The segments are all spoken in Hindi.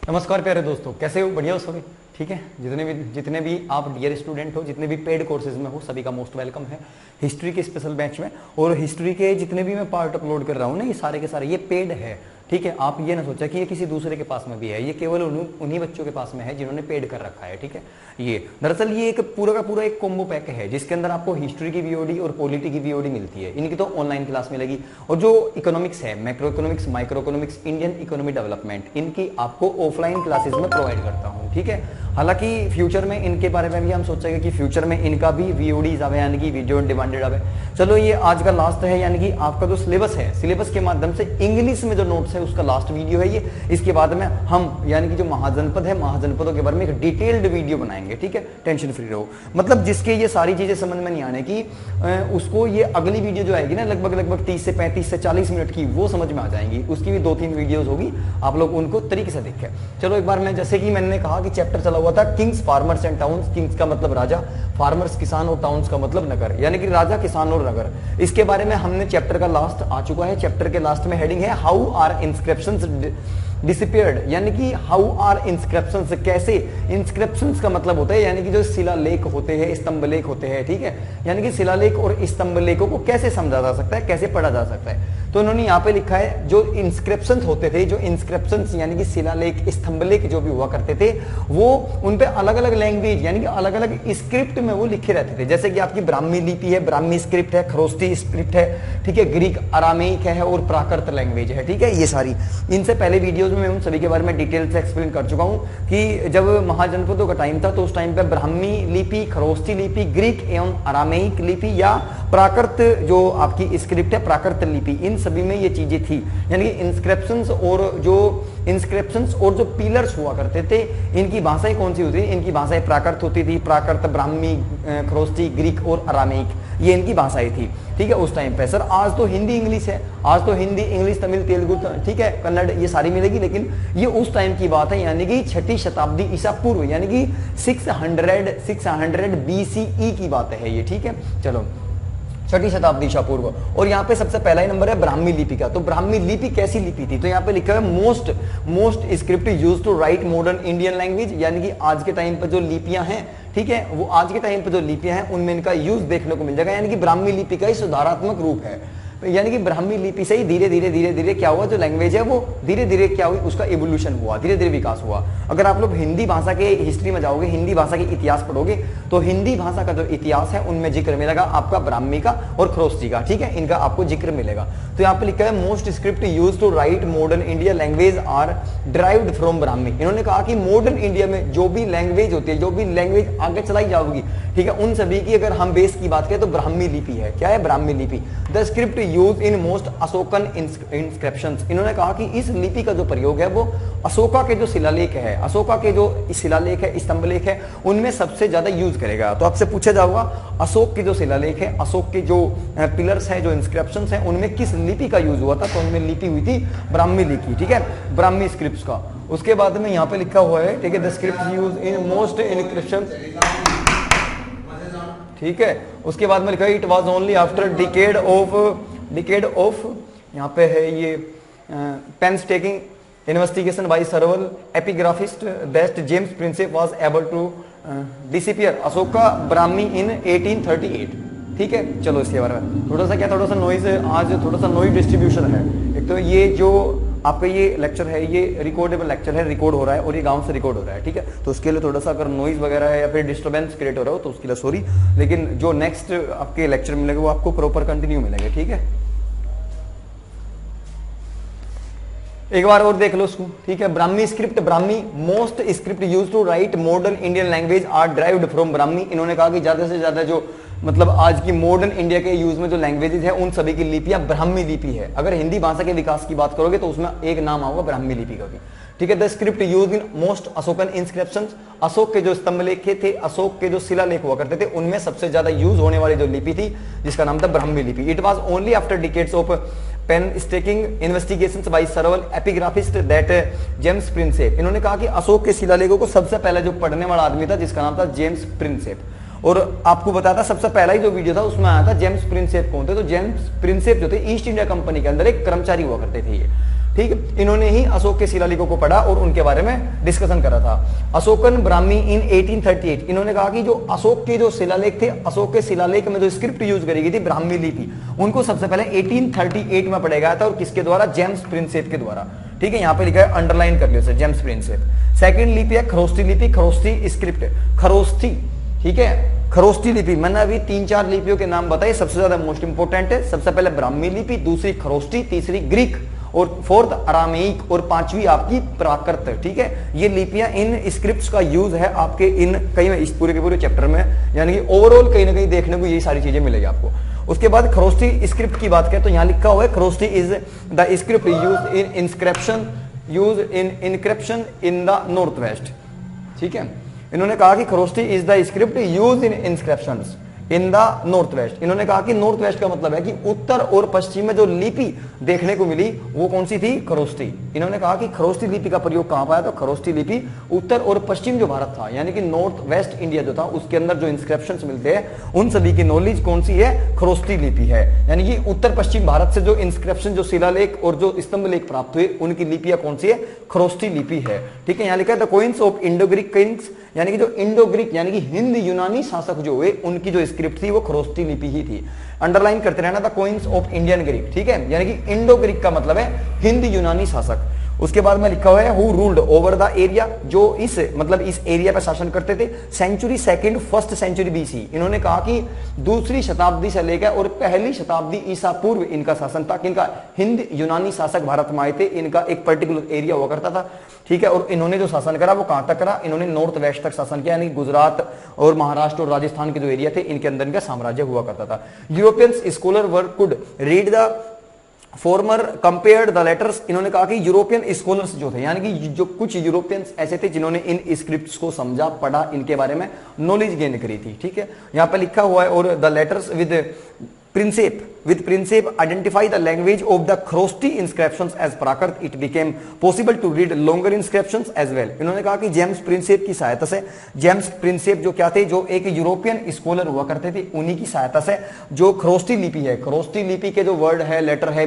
नमस्कार प्यारे दोस्तों, कैसे हो? बढ़िया हो सभी? ठीक है। जितने भी आप डियर स्टूडेंट हो, जितने भी पेड कोर्सेज में हो, सभी का मोस्ट वेलकम है हिस्ट्री के स्पेशल बैच में। और हिस्ट्री के जितने भी मैं पार्ट अपलोड कर रहा हूँ ना, ये सारे के सारे ये पेड है। ठीक है, आप ये ना सोचा कि ये किसी दूसरे के पास में भी है, ये केवल उन्हीं बच्चों के पास में है जिन्होंने पेड कर रखा है। ठीक है, ये दरअसल ये एक पूरा का पूरा एक कॉम्बो पैक है जिसके अंदर आपको हिस्ट्री की वीओडी और पॉलिटी की वीओडी मिलती है। इनकी तो ऑनलाइन क्लास मिलेगी, और जो इकोनॉमिक्स है, macro economics, micro economics, Indian economy development, इनकी आपको ऑफलाइन क्लासेस में प्रोवाइड करता हूँ। ठीक है, हालांकि फ्यूचर में इनके बारे में भी हम सोचेंगे कि फ्यूचर में इनका भी वीओडीज आवे, यानी कि वीडियो डिमांडेड आवे। चलो, ये आज का लास्ट है, यानी कि आपका जो सिलेबस है, सिलेबस के माध्यम से इंग्लिश में जो नोट्स है उसका लास्ट वीडियो है ये। इसके बाद में हम यानी कि जो महाजनपद है, महाजनपदों के बारे में एक डिटेल्ड वीडियो बनाएंगे। ठीक है, टेंशन फ्री रहो। मतलब जिसके ये सारी चीजें समझ में नहीं आने की, उसको ये अगली वीडियो जो आएगी ना, लगभग 30 से 35 से 40 मिनट की, वो समझ में आ जाएंगी। उसकी भी 2-3 वीडियोस होगी, आप लोग उनको तरीके से देखें। चलो, एक बार मैं जैसे कि मैंने कहा कि चैप्टर चला हुआ था Kings, farmers and towns. Kings का मतलब राजा, फार्मर्स किसान, और टाउन्स का मतलब नगर, यानी कि राजा, किसान और नगर। इसके बारे में हमने चैप्टर का लास्ट आ चुका है। चैप्टर के लास्ट में हेडिंग है हाउ आर इंस्क्रिप्शंस डिसअपीयर्ड, यानी कि हाउ आर इंस्क्रिप्शंस, कैसे। इंस्क्रिप्शंस का मतलब होता है यानी कि जो शिलालेख होते हैं, स्तंभ लेख होते हैं। ठीक है, यानी कि शिलालेख और स्तंभ लेखों को कैसे समझा जा सकता है, कैसे पढ़ा जा सकता है। तो उन्होंने यहाँ पे लिखा है जो इंस्क्रिप्शंस होते थे, जो इंस्क्रिप्शंस यानी कि शिलालेख, स्तंभ लेख जो भी हुआ करते थे, वो उन पे अलग अलग लैंग्वेज यानी कि अलग अलग स्क्रिप्ट में वो लिखे रहते थे। जैसे कि आपकी ब्राह्मी लिपि है, ब्राह्मी स्क्रिप्ट है, खरोष्टी स्क्रिप्ट है, ठीक है, ग्रीक, अरामेइक है और प्राकृत लैंग्वेज है। ठीक है, ये सारी इनसे पहले वीडियोज में उन सभी के बारे में डिटेल से एक्सप्लेन कर चुका हूँ कि जब महाजनपदों का टाइम था तो उस टाइम पे ब्राह्मी लिपि, खरोष्टी लिपि, ग्रीक एवं अरामेइक लिपि या प्राकृत जो आपकी स्क्रिप्ट है, प्राकृत लिपि, इन सभी में ये चीजें थी। यानी कि इंस्क्रिप्शंस और जो पिलर्स हुआ करते थे, इनकी भाषाएं कौन सी होती थी? इनकी भाषाएं प्राकृत होती थी, प्राकृत, ब्राह्मी, खरोष्टी, ग्रीक और अरामेइक, ये इनकी भाषाएं थी। ठीक है, उस टाइम पे। सर, आज तो हिंदी इंग्लिश है, आज तो हिंदी इंग्लिश तमिल तेलुगु, ठीक है, कन्नड़, ये सारी मिलेगी, लेकिन ये उस टाइम की बात है, यानी कि 6ठी शताब्दी ईसा पूर्व, यानी कि 600 BCE की बात है ये। ठीक है, चलो, 6ठी शताब्दी ईसा पूर्व। और यहाँ पे सबसे पहला ही नंबर है ब्राह्मी लिपि का। तो ब्राह्मी लिपि कैसी लिपि थी? तो यहाँ पे लिखा है most script used to write modern Indian language, यानी कि आज के टाइम पे जो लिपियां हैं, ठीक है, वो आज के टाइम पे जो लिपियां हैं उनमें इनका यूज देखने को मिल जाएगा। यानी कि ब्राह्मी लिपि का ही सुधारात्मक रूप है। यानी कि ब्राह्मी लिपि से ही धीरे धीरे क्या हुआ, जो लैंग्वेज है वो धीरे धीरे क्या हुई, उसका इवोल्यूशन हुआ, धीरे धीरे विकास हुआ। अगर आप लोग हिंदी भाषा के हिस्ट्री में जाओगे, हिंदी भाषा के इतिहास पढ़ोगे, तो हिंदी भाषा का जो इतिहास है उनमें जिक्र मिलेगा आपका ब्राह्मी का और खरोष्टी का। ठीक है, इनका आपको जिक्र मिलेगा। तो यहाँ पे लिखा है most script used to write modern India language are derived from Brahmi. इन्होंने कहा कि मॉडर्न इंडिया में जो भी लैंग्वेज होती है, जो भी लैंग्वेज आगे चलाई जाओगी, ठीक है, उन सभी की अगर हम बेस की बात करें तो ब्राह्मी लिपि है। क्या है? ब्राह्मी लिपि। The script use in most Ashokan inscriptions. इन्होंने कहा कि इस लिपि का जो प्रयोग है वो अशोका के जो शिलालेख है, अशोका के जो शिलालेख है, स्तंभ लेख है, उनमें सबसे ज्यादा यूज करेगा। तो आपसे पूछा जाएगा अशोक के जो शिलालेख है, अशोक के जो पिलर्स है, जो इंस्क्रिप्शंस है, उनमें किस लिपि का यूज हुआ था? तो उनमें लिपि हुई थी ब्राह्मी लिपि। ठीक है, ब्राह्मी स्क्रिप्ट का। उसके बाद में यहाँ पे लिखा हुआ है, ठीक है, the script use in most inscription. ठीक है, उसके बाद में लिखा है it was only after decade of यहाँ पे है ये painstaking investigation by several epigraphist that James Prinsep was able to disappear Ashoka Brahmi in 1838। ठीक है, चलो इसके बारे में थोड़ा सा नॉइज है, आज थोड़ा सा नॉइज डिस्ट्रीब्यूशन है। एक तो ये जो आपका ये लेक्चर है, ये रिकॉर्डेबल लेक्चर है, रिकॉर्ड हो रहा है और ये गांव से रिकॉर्ड हो रहा है। ठीक है, तो उसके लिए थोड़ा सा अगर नॉइज वगैरह है या फिर डिस्टर्बेंस क्रिएट हो रहा हो तो उसके लिए सॉरी, लेकिन जो नेक्स्ट आपके लेक्चर मिलेगा वो आपको प्रॉपर कंटिन्यू मिलेगा। ठीक है, एक बार और देख लो उसको। ठीक है, Brahmi script, Brahmi most script used to write modern Indian language are derived from Brahmi. इन्होंने कहा कि ज्यादा से ज्यादा जो मतलब आज की मॉडर्न इंडिया के यूज में जो लैंग्वेजेस है उन सभी की लिपियां ब्राह्मी लिपि है। अगर हिंदी भाषा के विकास की बात करोगे तो उसमें एक नाम आएगा ब्राह्मी लिपि का भी। ठीक है, the script used in most Ashokan inscriptions. Ashok के जो स्तंभ लेख थे, अशोक के जो शिलालेख हुआ करते थे, उनमें सबसे ज्यादा यूज होने वाली जो लिपि थी जिसका नाम था ब्राह्मी लिपि। It was only after decades of painstaking investigations by several epigraphist that James Prinsep. इन्होंने कहा कि अशोक के शिलालेखों को सबसे पहले जो पढ़ने वाला आदमी था जिसका नाम था जेम्स प्रिंसेप। और आपको बताया था सबसे पहला ही जो वीडियो था उसमें आया था जेम्स प्रिंसेप कौन थे। तो जेम्स प्रिंसेप जो थे ईस्ट इंडिया कंपनी के अंदर एक कर्मचारी हुआ करते थे ये। ठीक है, इन्होंने ही अशोक के शिलालेखों को पढ़ा और उनके बारे में डिस्कशन करा था। अशोकन ब्राह्मी इन 1838, इन्होंने कहा कि जो अशोक के जो शिलालेख थे, अशोक के शिलालेख में जो स्क्रिप्ट यूज करी गई थी ब्राह्मी लिपि, उनको सबसे पहले 1838 में पढ़ा गया था और किसके द्वारा? जेम्स प्रिंसेप के द्वारा। ठीक है, यहां पे लिखा है, अंडरलाइन कर लियो सर, जेम्स प्रिंसेप। सेकंड लिपि है खरोष्टी लिपि, खरोष्टी स्क्रिप्ट, खरोष्टी, ठीक है, खरोष्टी लिपि। मैंने अभी 3-4 लिपियों के नाम बताए, सबसे ज्यादा मोस्ट इंपोर्टेंट है, सबसे पहले ब्राह्मी लिपि, दूसरी खरोष्टी, तीसरी ग्रीक और फोर्थ अरामेइक और पांचवी आपकी प्राकृत। ठीक है, ये लिपियां, इन स्क्रिप्ट्स का यूज है आपके इन कई इस पूरे के पूरे चैप्टर में, यानी कि ओवरऑल कहीं ना कहीं देखने को यही सारी चीजें मिलेगी आपको। उसके बाद खरोष्टी स्क्रिप्ट की बात करें तो यहां लिखा हुआ है, Kharosthi is the script use in encryption in the north west. ठीक है, इन्होंने कहा कि Kharosthi is the script use in inscriptions in the north west. इन्होंने कहा कि नॉर्थ वेस्ट का मतलब है कि उत्तर और पश्चिम में जो लिपि देखने को मिली वो कौन सी थी? खरोष्टी। इन्होंने कहा कि खरोष्टी लिपि का प्रयोग कहां पाया? तो खरोष्टी लिपि उत्तर और पश्चिम जो भारत था, यानी कि नॉर्थ वेस्ट इंडिया जो था, उसके अंदर जो इंस्क्रिप्शंस मिलते हैं उन सभी की नॉलेज कौन सी है? खरोष्टी लिपि है। यानी कि उत्तर पश्चिम भारत से जो इंस्क्रिप्शन, जो शिलालेख और जो स्तंभ लेख प्राप्त हुए, उनकी लिपियां कौन सी है? खरोष्टी लिपि है। ठीक है, यहां लिखा है the coins of Indo Greek Kings, यानी कि जो इंडो ग्रीक यानी कि हिंद यूनानी शासक जो हुए, उनकी जो स्क्रिप्ट थी वो खरोष्टी लिपि ही थी। अंडरलाइन करते रहना the coins of Indian Greek. ठीक है, यानी कि इंडो ग्रीक का मतलब है हिंद यूनानी शासक। उसके बाद में लिखा हुआ है who ruled over the area, जो इस मतलब इस एरिया पर शासन करते थे। Century second first century BC, इन्होंने कहा कि दूसरी शताब्दी से लेकर और पहली शताब्दी ईसा पूर्व इनका शासन था। इनका हिंद यूनानी शासक भारत में आए थे, इनका एक पर्टिकुलर एरिया हुआ करता था। ठीक है, और इन्होंने जो शासन करा वो कहां तक करा? इन्होंने नॉर्थ वेस्ट तक शासन किया, यानी गुजरात और महाराष्ट्र और राजस्थान के जो एरिया थे, इनके अंदर इनका साम्राज्य हुआ करता था। Europeans scholar were could read the former compared the letters, इन्होंने कहा कि यूरोपियन स्कॉलर्स जो थे, यानी कि जो कुछ यूरोपियंस ऐसे थे जिन्होंने इन स्क्रिप्ट्स को समझा, पढ़ा, इनके बारे में नॉलेज गेन करी थी। ठीक है, यहां पे लिखा हुआ है और the letters with Prinsep identify the language of the Kharoshthi inscriptions as Prakrit, it became possible to read longer inscriptions as well. इन्होंने कहा कि जेम्स प्रिंसेप की सहायता से, जेम्स प्रिंसेप जो क्या थे? जो एक यूरोपियन स्कॉलर हुआ करते थे, उन्हीं की सहायता से जो खरोष्टी लिपि है, खरोष्टी लिपि के जो वर्ड है, लेटर है,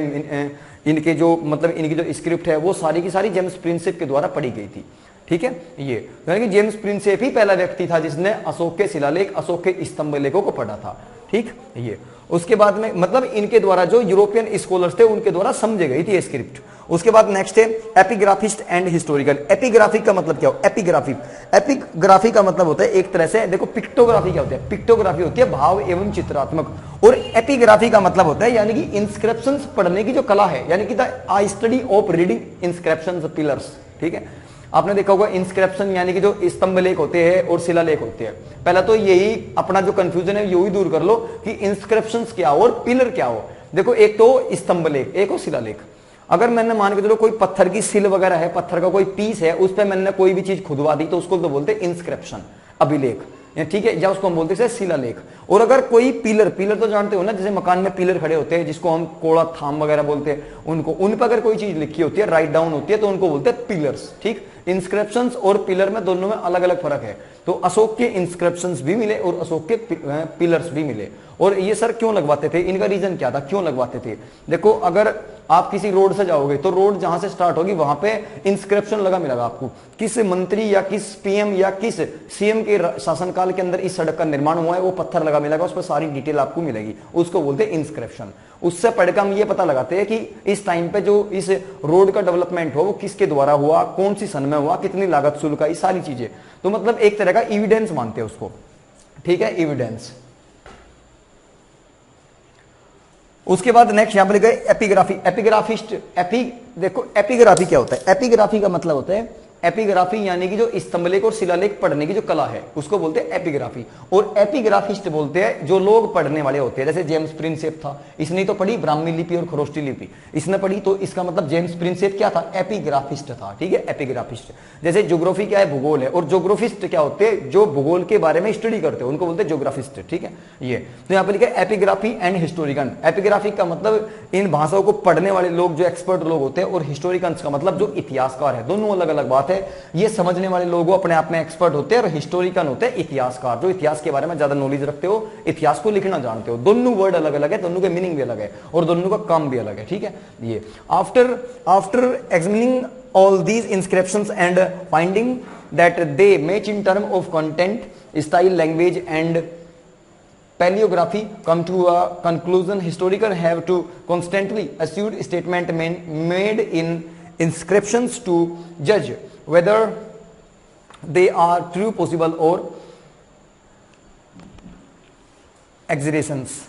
इनके जो मतलब इनकी जो स्क्रिप्ट है, वो सारी की सारी जेम्स प्रिंसेप के द्वारा पढ़ी गई थी। ठीक है, ये यानी कि जेम्स प्रिंसेप ही पहला व्यक्ति था जिसने अशोक के शिलालेख, अशोक के स्तंभ लेखों को पढ़ा था। ठीक, ये उसके बाद में मतलब इनके द्वारा जो यूरोपियन स्कॉलर्स थे उनके द्वारा समझे गई थी स्क्रिप्ट। उसके बाद नेक्स्ट है एपिग्राफिस्ट एंड हिस्टोरिकल। एपिग्राफी का मतलब क्या हो? एपिग्राफी का मतलब होता है एक तरह से, देखो पिक्टोग्राफी क्या होती है? पिक्टोग्राफी होती है भाव एवं चित्रात्मक, और एपिग्राफी का मतलब होता है यानी कि इंस्क्रिप्शंस पढ़ने की जो कला है, यानी कि the study of reading inscriptions pillars. ठीक है, आपने देखा होगा इंस्क्रिप्शन यानी कि जो स्तंभ लेख होते हैं और शिलालेख होते हैं। पहला तो यही अपना जो कंफ्यूजन है यही दूर कर लो कि इंस्क्रिप्शंस क्या हो और पिलर क्या हो। देखो, एक तो स्तंभ लेख, एक हो शिलालेख। अगर मैंने मान के चलो कोई पत्थर की सिल वगैरह है, पत्थर का कोई पीस है, उस पर मैंने कोई भी चीज खुदवा दी तो उसको तो बोलते हैं इंस्क्रिप्शन, अभिलेख। ठीक है, या उसको हम बोलते हैं शिलालेख। और अगर कोई पिलर तो जानते हो ना, जैसे मकान में पिलर खड़े होते हैं जिसको हम कोड़ा थाम वगैरह बोलते हैं, उनको उन पर अगर कोई चीज लिखी होती है, राइट डाउन होती है, तो उनको बोलते हैं पिलर्स। ठीक, इंस्क्रिप्शंस और पिलर में दोनों में अलग अलग फर्क है। तो अशोक के इंस्क्रिप्शंस भी मिले और अशोक के पिलर्स भी मिले। और ये सर क्यों लगवाते थे? इनका रीजन क्या था, क्यों लगवाते थे? देखो, अगर आप किसी रोड से जाओगे तो रोड जहां से स्टार्ट होगी वहां पे इंस्क्रिप्शन लगा मिलेगा आपको, किस मंत्री या किस पीएम या किस सीएम के शासनकाल के अंदर इस सड़क का निर्माण हुआ है, वो पत्थर लगा मिलेगा, उस पर सारी डिटेल आपको मिलेगी, उसको बोलते हैं इंस्क्रिप्शन। उससे पढ़कर हम ये पता लगाते हैं कि इस टाइम पे जो इस रोड का डेवलपमेंट हो वो किसके द्वारा हुआ, कौन सी सन में हुआ, कितनी लागत शुल्क आई, सारी चीजें। तो मतलब एक तरह का एविडेंस मानते हैं उसको। ठीक है, एविडेंस। उसके बाद नेक्स्ट यहां पर लिखा है एपिग्राफी, एपिग्राफिस्ट। देखो एपिग्राफी क्या होता है? एपिग्राफी का मतलब होता है, एपिग्राफी यानी कि जो स्तंभलेख और शिलालेख पढ़ने की जो कला है उसको बोलते हैं एपिग्राफी। और एपिग्राफिस्ट बोलते हैं जो लोग पढ़ने वाले होते हैं। जैसे जेम्स प्रिंसेप था, इसने तो पढ़ी ब्राह्मी लिपि और खरोष्टी लिपि, इसने पढ़ी, तो इसका मतलब जेम्स प्रिंसेप क्या था? एपिग्राफिस्ट था। ठीक है, एपिग्राफिस्ट। जैसे ज्योग्राफी क्या है? भूगोल है, और ज्योग्राफिस्ट क्या होते हैं? जो भूगोल के बारे में स्टडी करते हैं, उनको बोलते हैं ज्योग्राफिस्ट। ठीक है, ये तो यहाँ पे लिखा है एपिग्राफी एंड हिस्टोरिकन। एपिग्राफी का मतलब इन भाषाओं को पढ़ने वाले लोग जो एक्सपर्ट लोग होते हैं, और हिस्टोरिकन्स का मतलब जो इतिहासकार है। दोनों अलग अलग बात है। ये समझने वाले लोग अपने आप में एक्सपर्ट होते हैं, और हिस्टोरिकन होते हैं इतिहासकार, जो इतिहास के बारे में ज्यादा नॉलेज रखते हो, इतिहास को लिखना जानते हो। दोनों वर्ड अलग अलग है, दोनों के मीनिंग भी अलग है, और दोनों का काम भी अलग है, ठीक है। ये after examining all these inscriptions and finding that they match in term of content, style, language and paleography, come to a conclusion. Historians have to constantly assure statement made in inscriptions to judge whether they are true, possible or exaggerations।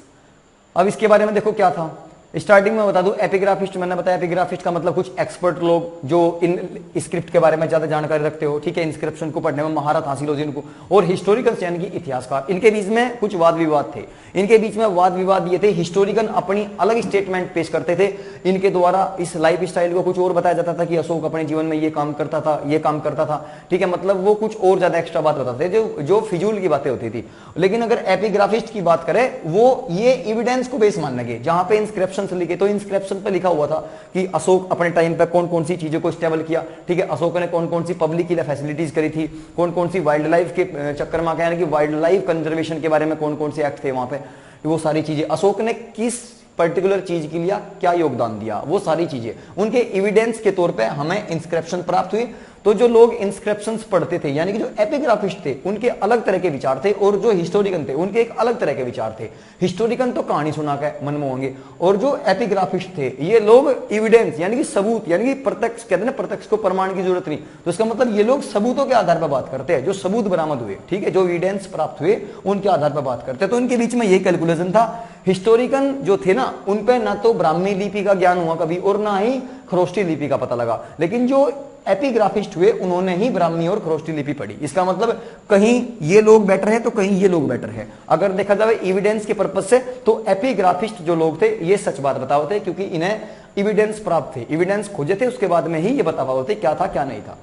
अब इसके बारे में देखो क्या था। स्टार्टिंग में बता दूं, एपिग्राफिस्ट मैंने बताया, एपिग्राफिस्ट का मतलब कुछ एक्सपर्ट लोग जो इन स्क्रिप्ट के बारे में ज्यादा जानकारी रखते हो, ठीक है, इंस्क्रिप्शन को पढ़ने में महारत हासिल हो जिनको, और हिस्टोरिकल्स यानी कि इतिहासकार। इनके बीच में कुछ वाद विवाद थे। इनके बीच में वाद विवाद ये थे, हिस्टोरिकल अपनी अलग स्टेटमेंट पेश करते थे, इनके द्वारा इस लाइफ स्टाइल को कुछ और बताया जाता था कि अशोक अपने जीवन में ये काम करता था, ये काम करता था, ठीक है, मतलब वो कुछ और ज्यादा एक्स्ट्रा बात बताते थे जो फिजूल की बातें होती थी। लेकिन अगर एपिग्राफिस्ट की बात करें, वो ये एविडेंस को बेस मान लगे, जहां पे इंस्क्रिप्शन लिखे तो इंस्क्रिप्शन पे लिखा हुआ था कि अशोक अपने टाइम पे कौन कौन सी चीजों को स्टेबल किया, ठीक है, अशोक ने कौन कौन सी पब्लिक के लिए फैसिलिटीज करी थी, कौन कौन सी वाइल्ड लाइफ के चक्कर में यानी कि वाइल्ड लाइफ कंजर्वेशन के बारे में कौन कौन से एक्ट थे वहां पे, वो सारी चीजें अशोक ने किस पर्टिकुलर चीज के लिए क्या योगदान दिया, वो सारी चीजें उनके एविडेंस के तौर पे हमें इंस्क्रिप्शन प्राप्त हुई। तो जो लोग इंस्क्रिप्शंस पढ़ते थे यानी कि जो एपिग्राफिस्ट थे उनके अलग तरह के विचार थे, और जो हिस्टोरिकन थे उनके एक अलग तरह के विचार थे। हिस्टोरिकन तो कहानी सुना के मन में होंगे, और जो एपिग्राफिस्ट थे ये लोग एविडेंस यानी कि सबूत, यानी कि प्रत्यक्ष, कहते हैं ना प्रत्यक्ष को प्रमाण की जरूरत नहीं, तो इसका मतलब ये लोग सबूतों के आधार पर बात करते हैं, जो सबूत बरामद हुए, ठीक है, जो एविडेंस प्राप्त हुए उनके आधार पर बात करते हैं। तो उनके बीच में यही कैलकुलेशन था। हिस्टोरिकन जो थे ना, उन पे ना तो ब्राह्मी लिपि का ज्ञान हुआ कभी, और ना ही खरोष्टी लिपि का पता लगा, लेकिन जो एपिग्राफिस्ट हुए उन्होंने ही ब्राह्मी और खरोष्टी लिपि पढ़ी। इसका मतलब कहीं ये लोग बेटर है तो कहीं ये लोग बेटर है। अगर देखा जाए एविडेंस के पर्पज से, तो एपिग्राफिस्ट जो लोग थे ये सच बात बता होते, क्योंकि इन्हें एविडेंस प्राप्त थे, एविडेंस खोजे थे, उसके बाद में ही ये बता पाते क्या था क्या नहीं था।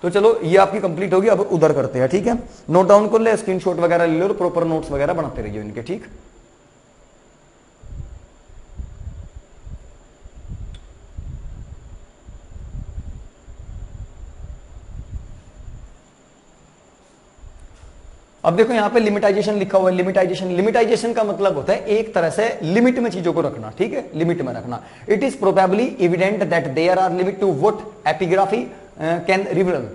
तो चलो ये आपकी कंप्लीट होगी, अब उधर करते हैं, ठीक है। नोट डाउन कर ले, स्क्रीनशॉट वगैरह ले लो, और प्रॉपर नोट्स वगैरह बनाते रहिए इनके, ठीक। अब देखो यहाँ पे लिमिटाइजेशन लिखा हुआ है। लिमिटाइजेशन का मतलब होता है एक तरह से लिमिट में चीजों को रखना, ठीक है, लिमिट में रखना। It is probably evident that there are limit to what epigraphy can reveal.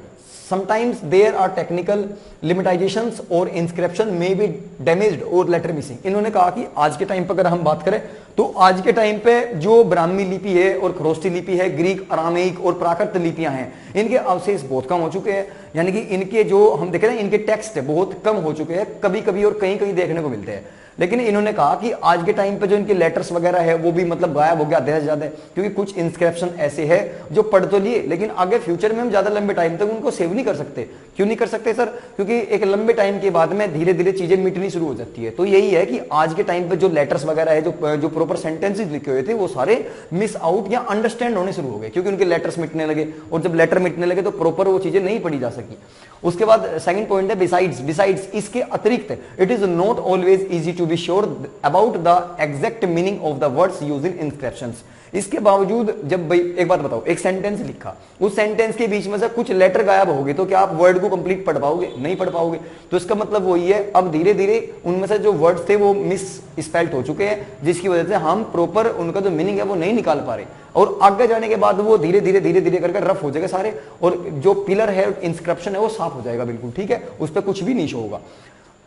Sometimes there are technical limitations or inscription may be damaged or letter missing। इन्होंने कहा कि आज के टाइम पर अगर हम बात करें तो आज के टाइम पे जो ब्राह्मी लिपि है और खरोष्टी लिपि है, ग्रीक, अरामीक और प्राकृत लिपियां हैं, इनके अवशेष बहुत कम हो चुके हैं, यानी कि इनके जो हम देख रहे हैं इनके टेक्स्ट बहुत कम हो चुके हैं, कभी कभी और कहीं कहीं देखने को मिलते हैं। लेकिन इन्होंने कहा कि आज के टाइम पे जो इनके लेटर्स वगैरह है वो भी मतलब गायब हो गया आधे से ज्यादा, क्योंकि कुछ इंस्क्रिप्शन ऐसे है जो पढ़ तो लिए लेकिन आगे फ्यूचर में हम ज्यादा लंबे टाइम तक उनको सेव नहीं कर सकते। क्यों नहीं कर सकते सर? क्योंकि एक लंबे टाइम के बाद में धीरे धीरे चीजें मिटनी शुरू हो जाती है। तो यही है कि आज के टाइम पे जो लेटर्स वगैरह है, जो प्रॉपर सेंटेंसेस लिखे हुए थे, वो सारे मिस आउट या अंडरस्टैंड होने शुरू हो गए, क्योंकि उनके लेटर्स मिटने लगे, और जब लेटर मिटने लगे तो प्रॉपर वो चीजें नहीं पढ़ी जा सकी। उसके बाद सेकंड पॉइंट है बिसाइड्स, इसके अतिरिक्त it is not always easy to be sure about the exact meaning of the words used in inscriptions. इसके बावजूद जब भाई एक बात बताओ, एक सेंटेंस लिखा, उस सेंटेंस के बीच में से कुछ लेटर गायब हो गए तो क्या आप वर्ड को कंप्लीट पढ़ पाओगे? नहीं पढ़ पाओगे। तो इसका मतलब वही है, अब धीरे धीरे उनमें से जो वर्ड्स थे वो मिस स्पेल्ट हो चुके हैं, जिसकी वजह से हम प्रॉपर उनका जो मीनिंग है वो नहीं निकाल पा रहे, और आगे जाने के बाद वो धीरे धीरे करके रफ हो जाएगा सारे, और जो पिलर है इंस्क्रिप्शन है वो साफ हो जाएगा बिल्कुल, ठीक है, उस पर कुछ भी नहीं शो होगा।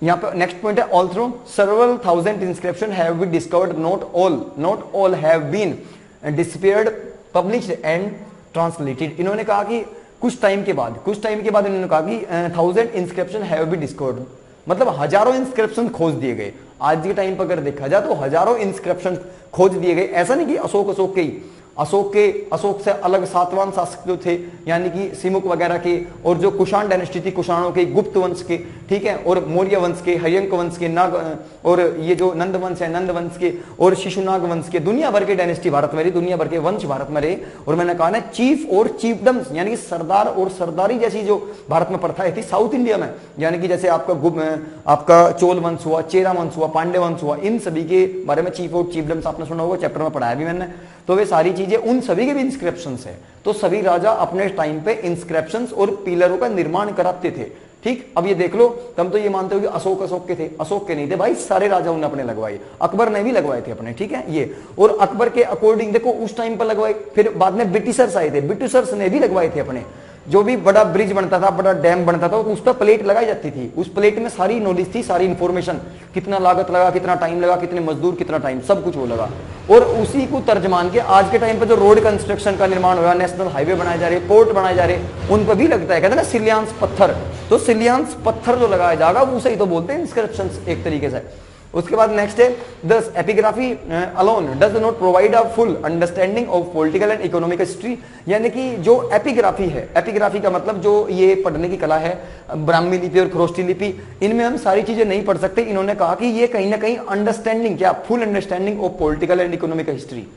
यहाँ पे नेक्स्ट पॉइंट है ऑल्थ्रो several thousand inscriptions have been discovered, not all have been disappeared, published and translated। इन्होंने कहा कि कुछ टाइम के बाद इन्होंने कहा कि 1000 inscriptions have been discovered, मतलब हजारों इंस्क्रिप्शन खोज दिए गए। आज के टाइम पर अगर देखा जाए तो हजारों इंस्क्रिप्शन खोज दिए गए। ऐसा नहीं कि अशोक के ही, अशोक से अलग सातवां शासक जो थे यानी कि सिमुक वगैरह के, और जो कुषाण डायनेस्टी थी कुषाणों के, गुप्त वंश के, ठीक है, और मौर्य वंश के, हर्यंक वंश के, नाग, और ये जो नंद वंश है नंद वंश के, और शिशुनाग वंश के, दुनिया भर के डायनेस्टी भारत में रही, दुनिया भर के वंश भारत में रहे। और मैंने कहा ना चीफ और चीफडम्स यानी कि सरदार और सरदारी जैसी जो भारत में प्रथाएं थी साउथ इंडिया में, यानी कि जैसे आपका चोल वंश हुआ, चेरा वंश हुआ, पांडे वंश हुआ, इन सभी के बारे में चीफ और चीफडम्स आपने सुना होगा, चैप्टर में पढ़ाया भी मैंने। तो वे सारी चीजें उन सभी के भी इंस्क्रिप्शंस है। तो सभी राजा अपने टाइम पे इंस्क्रिप्शंस और पिलरों का निर्माण कराते थे। ठीक, अब ये देख लो, तुम तो ये मानते हो कि अशोक के थे, अशोक के नहीं थे भाई, सारे राजाओं ने अपने लगवाए, अकबर ने भी लगवाए थे अपने, ठीक है ये। और अकबर के अकॉर्डिंग देखो उस टाइम पर लगवाए, फिर बाद में ब्रिटिशर्स आए थे, ब्रिटिशर्स ने भी लगवाए थे अपने। जो भी बड़ा ब्रिज बनता था, बड़ा डैम बनता था, उस पर प्लेट लगाई जाती थी, उस प्लेट में सारी नॉलेज थी, सारी इंफॉर्मेशन, कितना लागत लगा, कितना टाइम लगा, कितने मजदूर, कितना टाइम, सब कुछ वो लगा। और उसी को तर्जमान के आज के टाइम पे जो रोड कंस्ट्रक्शन का निर्माण हुआ, नेशनल हाईवे बनाए जा रहे, पोर्ट बनाए जा रहे, उन पर भी लगता है, कहते हैं ना सिलियांस पत्थर, तो सिलियांस पत्थर जो लगाया जाएगा उसे ही तो बोलते हैं इंस्क्रिप्शंस एक तरीके से। उसके बाद नेक्स्ट है दस epigraphy alone does not provide a full understanding of political and economic history, यानी कि जो एपिग्राफी है, एपिग्राफी का मतलब जो ये पढ़ने की कला है, ब्राह्मी लिपि और खरोष्टी लिपि, इनमें हम सारी चीजें नहीं पढ़ सकते। इन्होंने कहा कि ये कहीं ना कहीं अंडरस्टैंडिंग, क्या full understanding of political and economic history,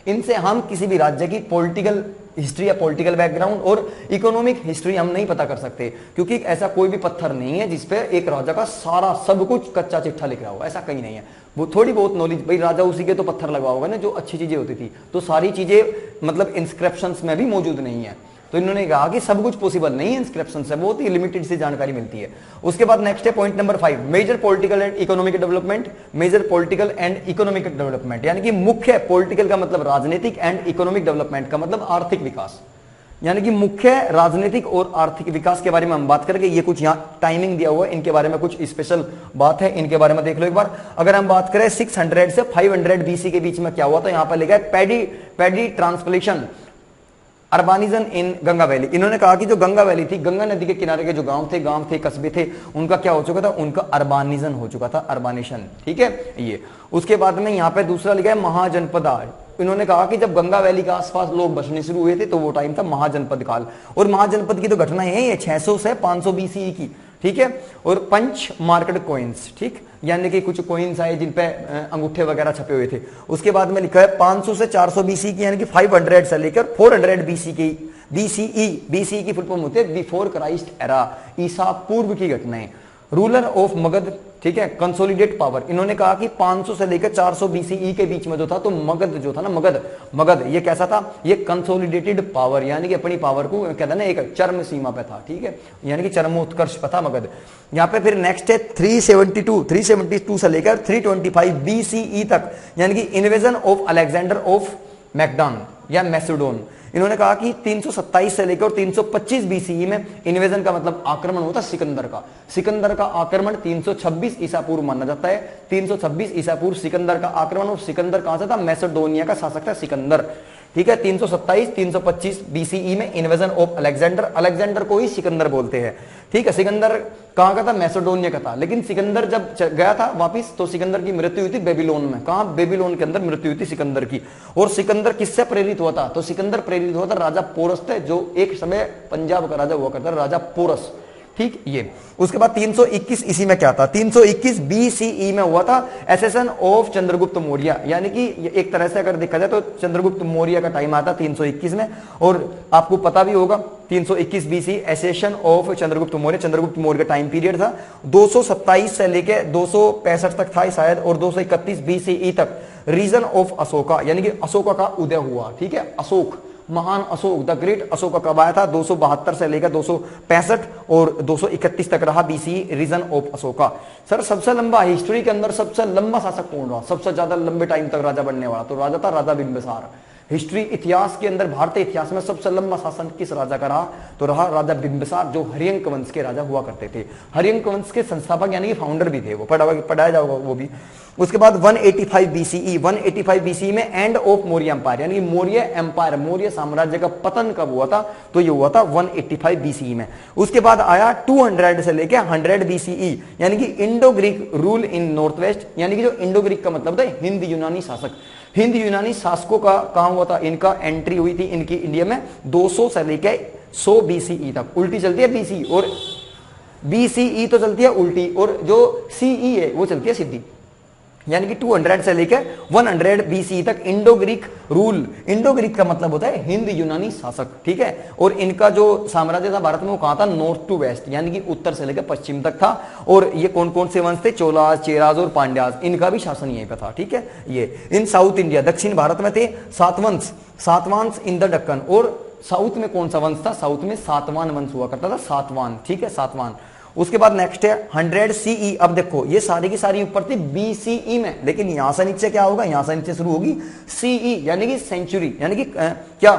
इनसे हम किसी भी राज्य की पॉलिटिकल हिस्ट्री या पॉलिटिकल बैकग्राउंड और इकोनॉमिक हिस्ट्री हम नहीं पता कर सकते, क्योंकि ऐसा कोई भी पत्थर नहीं है जिसपे एक राजा का सारा सब कुछ कच्चा चिट्ठा लिख रहा हो, ऐसा कहीं नहीं है। वो थोड़ी बहुत नॉलेज, भाई राजा उसी के तो पत्थर लगा होगा ना जो अच्छी चीजें होती थी, तो सारी चीजें मतलब इंस्क्रिप्शंस में भी मौजूद नहीं है। तो इन्होंने कहा कि सब कुछ पॉसिबल नहीं है इंस्क्रिप्शन से, बहुत ही लिमिटेड सी जानकारी मिलती है। उसके बाद नेक्स्ट है point number 5, major political and economic development. Major political and economic development यानी कि मुख्य, पॉलिटिकल का मतलब राजनीतिक, एंड इकोनॉमिक डेवलपमेंट का मतलब आर्थिक विकास, यानी कि मुख्य राजनीतिक और आर्थिक विकास के बारे में हम बात करेंगे। ये कुछ यहाँ टाइमिंग दिया हुआ है, इनके बारे में कुछ स्पेशल बात है, इनके बारे में देख लो एक बार। अगर हम बात करें 600 से 500 बीसी के बीच में क्या हुआ, तो यहाँ पर लिखा है पैडी ट्रांसप्लेशन अर्बानिजन इन गंगा वैली। इन्होंने कहा कि जो गंगा वैली थी, गंगा नदी के किनारे के जो गांव थे, कस्बे थे, उनका क्या हो चुका था, उनका अर्बानिजन हो चुका था, अर्बानेशन, ठीक है ये। उसके बाद में यहाँ पे दूसरा लिखा है महाजनपद। इन्होंने कहा कि जब गंगा वैली के आसपास लोग बसने शुरू हुए थे तो वो टाइम था महाजनपद काल। और महाजनपद की तो घटना है ये 600 से 500 बीसीई की, ठीक है। और पंच मार्केट कॉइन्स, ठीक, यानी कि कुछ कॉइन्स आए जिन पे अंगूठे वगैरह छपे हुए थे। उसके बाद में लिखा है 500 से 400 बीसी की, यानी कि 500 से लेकर 400 बीसी की, बीसीई की फुल फॉर्म होते हैं बिफोर क्राइस्ट एरा, ईसा पूर्व की घटनाएं। रूलर ऑफ मगध, ठीक है, कंसोलिडेट पावर। इन्होंने कहा कि 500 से लेकर 400 बीसीई के बीच में जो था, तो मगध जो था ना, मगध ये कैसा था, ये कंसोलिडेटेड पावर, यानी कि अपनी पावर को कहते हैं ना एक चरम सीमा पे था, ठीक है, यानी कि चरमोत्कर्ष पे था मगध। यहाँ पे फिर नेक्स्ट है 372 से लेकर 325 बीसीई तक, यानी कि इन्वेजन ऑफ अलेक्जेंडर ऑफ मैकडॉन या मैसेडोन। इन्होंने कहा कि 327 से लेकर 325 बीसीई में इन्वेजन का मतलब आक्रमण होता सिकंदर का आक्रमण 326 ईसा पूर्व माना जाता है। 326 ईसा पूर्व सिकंदर का आक्रमण, और सिकंदर कहां से था, मैसेडोनिया का शासक था सिकंदर, ठीक है। 327 325 बीसीई में इन्वेजन ऑफ अलेक्जेंडर को ही सिकंदर बोलते हैं, ठीक है। सिकंदर कहां का था, मैसेडोनिया का था, लेकिन सिकंदर जब गया था वापिस तो सिकंदर की मृत्यु हुई थी बेबीलोन में। कहां, बेबीलोन के अंदर मृत्यु हुई थी सिकंदर की। और सिकंदर किससे प्रेरित हुआ था, तो सिकंदर प्रेरित हुआ था राजा पोरस थे, जो एक समय पंजाब का राजा हुआ करता था, राजा पोरस, ठीक ये। उसके बाद 321 इसी में क्या था, 321 बीसीई में हुआ था एसेसन ऑफ चंद्रगुप्त मौर्य, यानी कि एक तरह से अगर देखा जाए तो चंद्रगुप्त मौर्य का टाइम आता 321 में। और आपको पता भी होगा 321 BC accession of Chandragupta Maurya का टाइम पीरियड था। 227 से लेके 265 तक था शायद, और 231 बीसीई तक रीजन ऑफ अशोका, यानी कि अशोका का उदय हुआ, ठीक है। अशोक, महान अशोक, द ग्रेट अशोक कब आया था, 272 से लेकर 265 और 231 तक रहा BC, reign of Ashoka. Sir सबसे लंबा हिस्ट्री के अंदर सबसे लंबा शासक कौन रहा, सबसे ज्यादा लंबे टाइम तक राजा बनने वाला, तो राजा था राजा बिंबिसार। हिस्ट्री इतिहास के अंदर, भारतीय इतिहास में सबसे लंबा शासन किस राजा का रहा, तो रहा राजा बिंबिसार, जो हरियंक वंश के राजा हुआ करते थे। हरियंक वंश के संस्थापक यानी कि फाउंडर भी थे वो, पढ़ाया जाएगा वो भी। उसके बाद 185 बीसीई, 185 बीसीई में एंड ऑफ मौर्य एम्पायर, यानी मौर्य एम्पायर, मौर्य साम्राज्य का पतन कब हुआ था, तो ये हुआ था 185 बीसीई में। उसके बाद आया 200 से लेके 100 बीसीई, यानी कि Indo Greek rule in north west, यानी कि जो इंडो ग्रीक का मतलब था हिंद यूनानी शासक, हिंद यूनानी शासकों का कहां हुआ था, इनका एंट्री हुई थी इनकी इंडिया में 200 से लेकर 100 BCE तक। उल्टी चलती है BC, और BCE तो चलती है उल्टी, और जो CE है वो चलती है सीधी, यानी कि 200 से लेकर 100 BCE तक Indo Greek rule. Indo Greek का मतलब होता है हिंद यूनानी शासक, ठीक है। और इनका जो साम्राज्य था भारत में वो कहां था, नॉर्थ टू वेस्ट, यानी कि उत्तर से लेकर पश्चिम तक था। और ये कौन कौन से वंश थे, चोलाज, चेराज और पांड्याज, इनका भी शासन यहीं पे था, ठीक है। ये इन साउथ इंडिया, दक्षिण भारत में थे सातवांश इन द दक्कन। और साउथ में कौन सा वंश था, साउथ में सातवान वंश हुआ करता था, सातवान, ठीक है, सातवान। उसके बाद नेक्स्ट है 100 CE। अब देखो ये सारी की सारी ऊपर थी BCE में, लेकिन यहां से नीचे क्या होगा, यहां से नीचे शुरू होगी CE, यानी कि सेंचुरी, यानी कि क्या,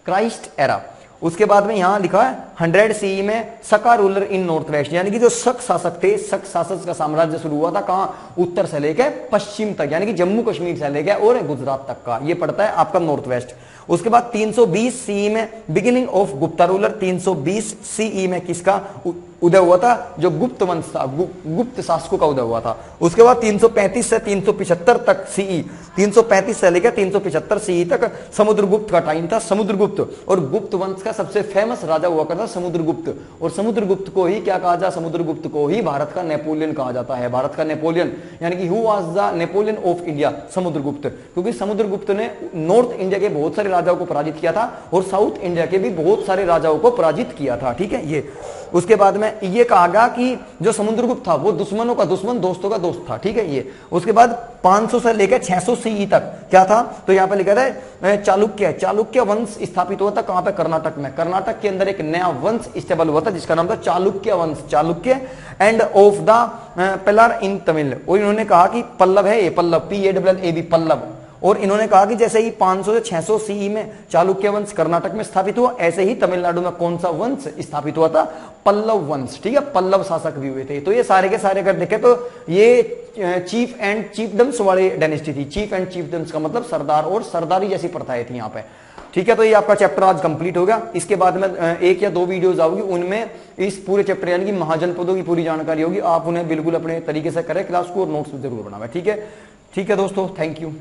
क्राइस्ट एरा। उसके बाद में यहां लिखा है 100 CE में सका रूलर इन नॉर्थ वेस्ट, यानी कि जो शक शासक थे, शक शासक का साम्राज्य शुरू हुआ था कहां, उत्तर से लेकर पश्चिम तक, यानी कि जम्मू कश्मीर से लेकर और गुजरात तक का, ये पड़ता है आपका नॉर्थ वेस्ट। उसके बाद 320 CE में beginning of Gupta ruler. 320 CE में किसका उदय हुआ था, जो गुप्त वंश था, गुप्त शासकों का उदय हुआ था। उसके बाद 335 से 375 तक CE, 335 से लेकर 375 CE तक समुद्रगुप्त का टाइम था, समुद्रगुप्त। और गुप्त वंश का सबसे फेमस राजा हुआ करता समुद्रगुप्त, और समुद्रगुप्त को ही क्या कहा जाता, समुद्रगुप्त को ही भारत का नेपोलियन कहा जाता है, भारत का नेपोलियन, यानी कि who was the Napoleon of India, Samudragupta. क्योंकि समुद्रगुप्त ने नॉर्थ इंडिया के बहुत सारे राजाओं को पराजित किया था, और साउथ इंडिया के भी बहुत सारे राजाओं को पराजित किया था, ठीक है। ये उसके बाद में ये कहा गया कि जो समुद्रगुप्त था वो दुश्मनों का दुश्मन, दोस्तों का दोस्त था, ठीक है। ये उसके बाद 500 से लेकर 600 CE तक क्या था, तो यहां पे लिखा था चालुक्य वंश स्थापित हुआ था कहां पे, कर्नाटक में। कर्नाटक के अंदर एक नया वंश स्टेबल हुआ था जिसका नाम था चालुक्य वंश, Chalukya end of the pillar in Tamil. और इन्होंने कहा कि पल्लव है ये, पल्लव, PALLAV, पल्लव। और इन्होंने कहा कि जैसे ही 500 से 600 CE में चालुक्य वंश कर्नाटक में स्थापित हुआ, ऐसे ही तमिलनाडु में कौन सा वंश स्थापित हुआ था, पल्लव वंश, ठीक है। पल्लव शासक भी हुए थे। तो ये सारे के सारे अगर देखें तो ये चीफ एंड चीफडम्स वाली डायनेस्टी थी। चीफ एंड चीफडम्स का मतलब सरदार और सरदारी जैसी प्रथाएं थी यहाँ पे, ठीक है। तो ये आपका चैप्टर आज कंप्लीट होगा। इसके बाद में 1 या 2 वीडियोस आऊंगी, उनमें इस पूरे चैप्टर यानी कि महाजनपदों की पूरी जानकारी होगी। आप उन्हें बिल्कुल अपने तरीके से करें क्लास को, और नोट्स जरूर बनावे, ठीक है। ठीक है दोस्तों, थैंक यू।